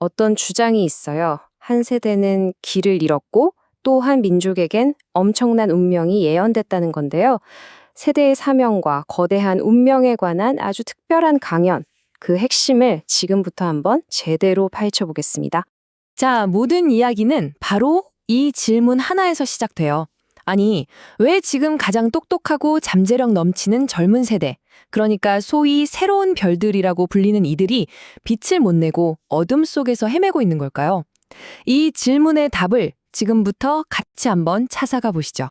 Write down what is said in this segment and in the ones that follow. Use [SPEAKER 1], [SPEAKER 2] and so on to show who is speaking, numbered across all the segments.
[SPEAKER 1] 어떤 주장이 있어요. 한 세대는 길을 잃었고 또 한 민족에겐 엄청난 운명이 예언됐다는 건데요. 세대의 사명과 거대한 운명에 관한 아주 특별한 강연, 그 핵심을 지금부터 한번 제대로 파헤쳐 보겠습니다.
[SPEAKER 2] 자, 모든 이야기는 바로 이 질문 하나에서 시작돼요. 아니, 왜 지금 가장 똑똑하고 잠재력 넘치는 젊은 세대, 그러니까 소위 새로운 별들이라고 불리는 이들이 빛을 못 내고 어둠 속에서 헤매고 있는 걸까요? 이 질문의 답을 지금부터 같이 한번 찾아가 보시죠.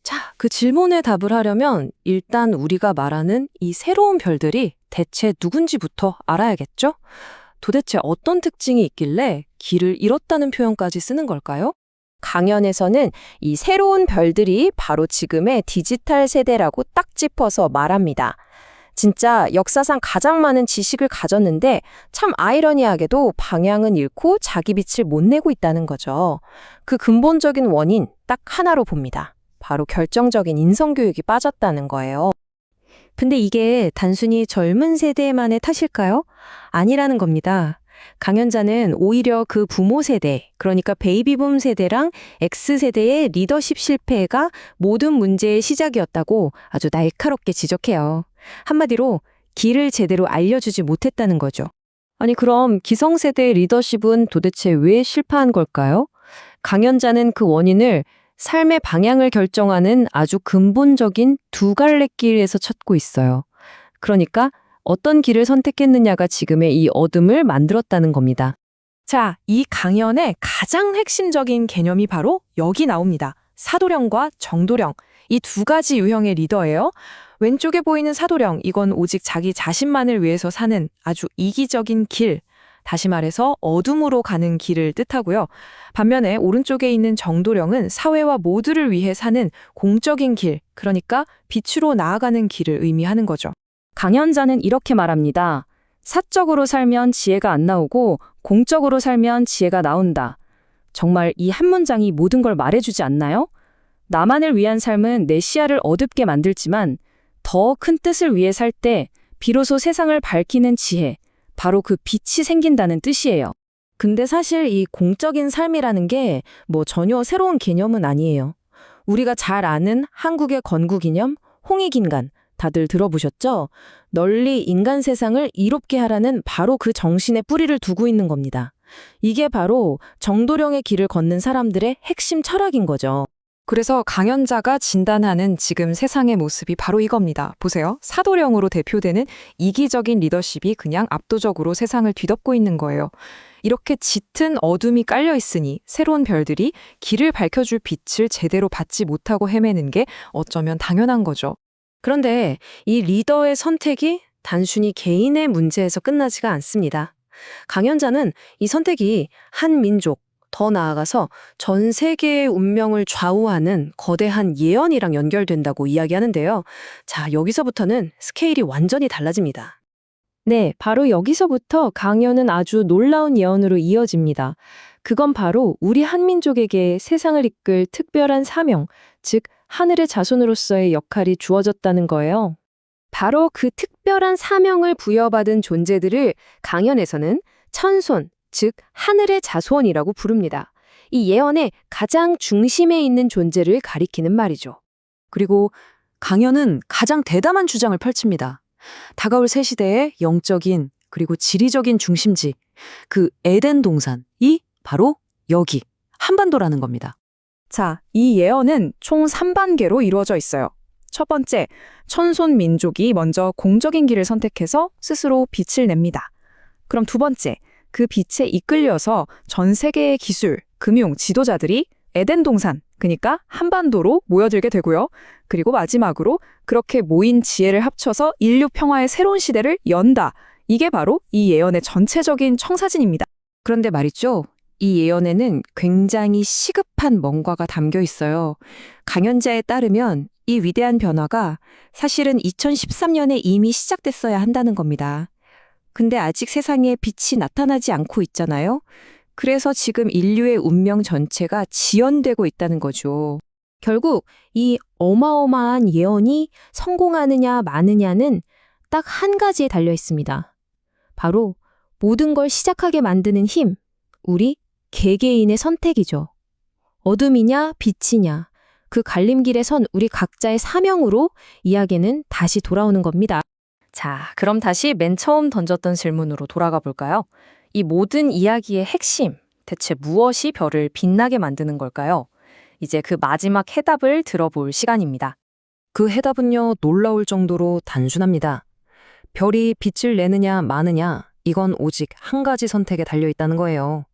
[SPEAKER 1] 자, 그 질문에 답을 하려면 일단 우리가 말하는 이 새로운 별들이 대체 누군지부터 알아야겠죠? 도대체 어떤 특징이 있길래 길을 잃었다는 표현까지 쓰는 걸까요? 강연에서는 이 새로운 별들이 바로 지금의 디지털 세대라고 딱 짚어서 말합니다. 진짜 역사상 가장 많은 지식을 가졌는데 참 아이러니하게도 방향은 잃고 자기 빛을 못 내고 있다는 거죠. 그 근본적인 원인 딱 하나로 봅니다. 바로 결정적인 인성교육이 빠졌다는 거예요. 근데 이게 단순히 젊은 세대만의 탓일까요? 아니라는 겁니다. 강연자는 오히려 그 부모 세대, 그러니까 베이비붐 세대랑 X세대의 리더십 실패가 모든 문제의 시작이었다고 아주 날카롭게 지적해요. 한마디로 길을 제대로 알려주지 못했다는 거죠. 아니 그럼 기성세대의 리더십은 도대체 왜 실패한 걸까요? 강연자는 그 원인을 삶의 방향을 결정하는 아주 근본적인 두 갈래 길에서 찾고 있어요. 그러니까 어떤 길을 선택했느냐가 지금의 이 어둠을 만들었다는 겁니다.
[SPEAKER 2] 자, 이 강연의 가장 핵심적인 개념이 바로 여기 나옵니다. 사도령과 정도령, 이 두 가지 유형의 리더예요. 왼쪽에 보이는 사도령, 이건 오직 자기 자신만을 위해서 사는 아주 이기적인 길, 다시 말해서 어둠으로 가는 길을 뜻하고요. 반면에 오른쪽에 있는 정도령은 사회와 모두를 위해 사는 공적인 길, 그러니까 빛으로 나아가는 길을 의미하는 거죠.
[SPEAKER 1] 강연자는 이렇게 말합니다. 사적으로 살면 지혜가 안 나오고 공적으로 살면 지혜가 나온다. 정말 이 한 문장이 모든 걸 말해주지 않나요? 나만을 위한 삶은 내 시야를 어둡게 만들지만 더 큰 뜻을 위해 살 때 비로소 세상을 밝히는 지혜, 바로 그 빛이 생긴다는 뜻이에요. 근데 사실 이 공적인 삶이라는 게 전혀 새로운 개념은 아니에요. 우리가 잘 아는 한국의 건국이념, 홍익인간, 다들 들어보셨죠? 널리 인간 세상을 이롭게 하라는 바로 그 정신에 뿌리를 두고 있는 겁니다. 이게 바로 정도령의 길을 걷는 사람들의 핵심 철학인 거죠.
[SPEAKER 2] 그래서 강연자가 진단하는 지금 세상의 모습이 바로 이겁니다. 보세요. 사도령으로 대표되는 이기적인 리더십이 그냥 압도적으로 세상을 뒤덮고 있는 거예요. 이렇게 짙은 어둠이 깔려 있으니 새로운 별들이 길을 밝혀줄 빛을 제대로 받지 못하고 헤매는 게 어쩌면 당연한 거죠.
[SPEAKER 1] 그런데 이 리더의 선택이 단순히 개인의 문제에서 끝나지가 않습니다. 강연자는 이 선택이 한 민족, 더 나아가서 전 세계의 운명을 좌우하는 거대한 예언이랑 연결된다고 이야기하는데요. 자, 여기서부터는 스케일이 완전히 달라집니다. 네, 바로 여기서부터 강연은 아주 놀라운 예언으로 이어집니다. 그건 바로 우리 한민족에게 세상을 이끌 특별한 사명, 즉 하늘의 자손으로서의 역할이 주어졌다는 거예요. 바로 그 특별한 사명을 부여받은 존재들을 강연에서는 천손, 즉 하늘의 자손이라고 부릅니다. 이 예언의 가장 중심에 있는 존재를 가리키는 말이죠.
[SPEAKER 2] 그리고 강연은 가장 대담한 주장을 펼칩니다. 다가올 새 시대의 영적인 그리고 지리적인 중심지, 그 에덴 동산이 바로 여기, 한반도라는 겁니다. 자, 이 예언은 총 3단계로 이루어져 있어요. 첫 번째, 천손 민족이 먼저 공적인 길을 선택해서 스스로 빛을 냅니다. 그럼 두 번째, 그 빛에 이끌려서 전 세계의 기술, 금융, 지도자들이 에덴 동산, 그러니까 한반도로 모여들게 되고요. 그리고 마지막으로 그렇게 모인 지혜를 합쳐서 인류 평화의 새로운 시대를 연다. 이게 바로 이 예언의 전체적인 청사진입니다.
[SPEAKER 1] 그런데 말이죠. 이 예언에는 굉장히 시급한 뭔가가 담겨 있어요. 강연자에 따르면 이 위대한 변화가 사실은 2013년에 이미 시작됐어야 한다는 겁니다. 근데 아직 세상에 빛이 나타나지 않고 있잖아요. 그래서 지금 인류의 운명 전체가 지연되고 있다는 거죠. 결국 이 어마어마한 예언이 성공하느냐 마느냐는 딱 한 가지에 달려 있습니다. 바로 모든 걸 시작하게 만드는 힘,
[SPEAKER 3] 우리 개개인의 선택이죠. 어둠이냐, 빛이냐, 그 갈림길에 선 우리 각자의 사명으로 이야기는 다시 돌아오는 겁니다.
[SPEAKER 1] 자, 그럼 다시 맨 처음 던졌던 질문으로 돌아가 볼까요? 이 모든 이야기의 핵심, 대체 무엇이 별을 빛나게 만드는 걸까요? 이제 그 마지막 해답을 들어볼 시간입니다.
[SPEAKER 2] 그 해답은요, 놀라울 정도로 단순합니다. 별이 빛을 내느냐 마느냐, 이건 오직 한 가지 선택에 달려 있다는 거예요.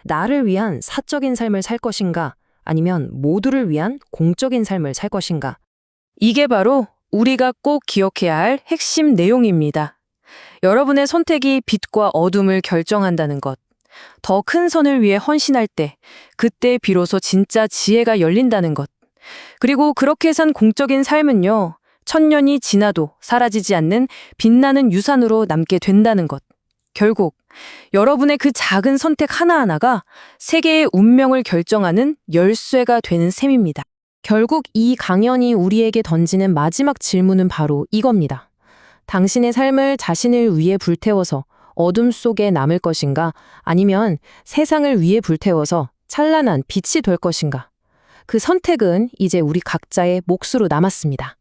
[SPEAKER 2] 나를 위한 사적인 삶을 살 것인가, 아니면 모두를 위한 공적인 삶을 살 것인가.
[SPEAKER 1] 이게 바로 우리가 꼭 기억해야 할 핵심 내용입니다. 여러분의 선택이 빛과 어둠을 결정한다는 것. 더 큰 선을 위해 헌신할 때, 그때 비로소 진짜 지혜가 열린다는 것. 그리고 그렇게 산 공적인 삶은요, 천년이 지나도 사라지지 않는 빛나는 유산으로 남게 된다는 것. 결국 여러분의 그 작은 선택 하나하나가 세계의 운명을 결정하는 열쇠가 되는 셈입니다. 결국 이 강연이 우리에게 던지는 마지막 질문은 바로 이겁니다. 당신의 삶을 자신을 위해 불태워서 어둠 속에 남을 것인가, 아니면 세상을 위해 불태워서 찬란한 빛이 될 것인가. 그 선택은 이제 우리 각자의 몫으로 남았습니다.